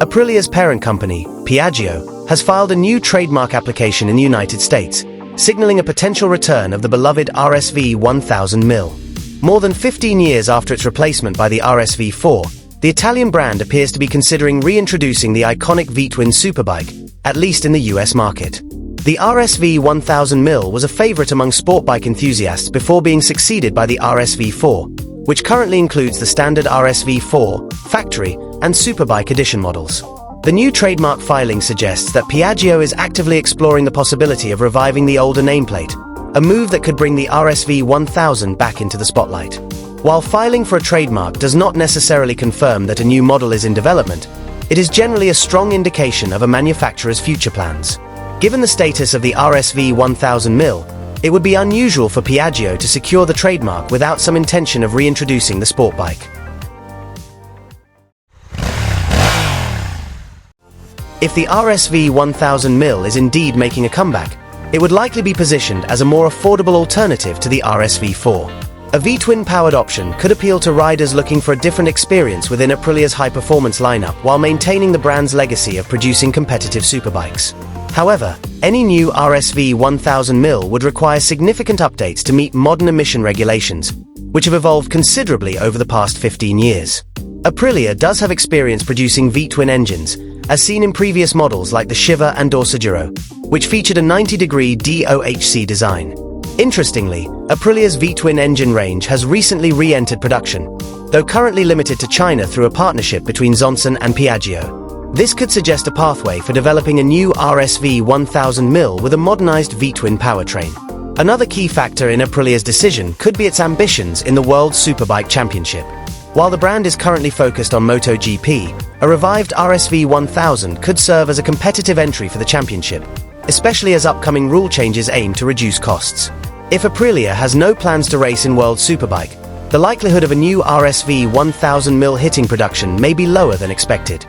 Aprilia's parent company, Piaggio, has filed a new trademark application in the United States, signaling a potential return of the beloved RSV1000 Mille. More than 15 years after its replacement by the RSV4, the Italian brand appears to be considering reintroducing the iconic V-twin superbike, at least in the US market. The RSV1000 Mille was a favorite among sport bike enthusiasts before being succeeded by the RSV4, which currently includes the standard RSV4, factory, and superbike edition models. The new trademark filing suggests that Piaggio is actively exploring the possibility of reviving the older nameplate, a move that could bring the RSV1000 back into the spotlight. While filing for a trademark does not necessarily confirm that a new model is in development, it is generally a strong indication of a manufacturer's future plans. Given the status of the RSV1000 Mille, it would be unusual for Piaggio to secure the trademark without some intention of reintroducing the sport bike. If the RSV1000 Mille is indeed making a comeback, it would likely be positioned as a more affordable alternative to the RSV4. A V-twin powered option could appeal to riders looking for a different experience within Aprilia's high-performance lineup while maintaining the brand's legacy of producing competitive superbikes. However, any new RSV1000 Mille would require significant updates to meet modern emission regulations, which have evolved considerably over the past 15 years. Aprilia does have experience producing V-twin engines, as seen in previous models like the Shiva and Dorsogiro, which featured a 90-degree DOHC design. Interestingly, Aprilia's V-twin engine range has recently re-entered production, though currently limited to China through a partnership between Zonson and Piaggio. This could suggest a pathway for developing a new RSV1000 Mille with a modernized V-twin powertrain. Another key factor in Aprilia's decision could be its ambitions in the World Superbike Championship. While the brand is currently focused on MotoGP, a revived RSV1000 could serve as a competitive entry for the championship, especially as upcoming rule changes aim to reduce costs. If Aprilia has no plans to race in World Superbike, the likelihood of a new RSV1000 Mille hitting production may be lower than expected.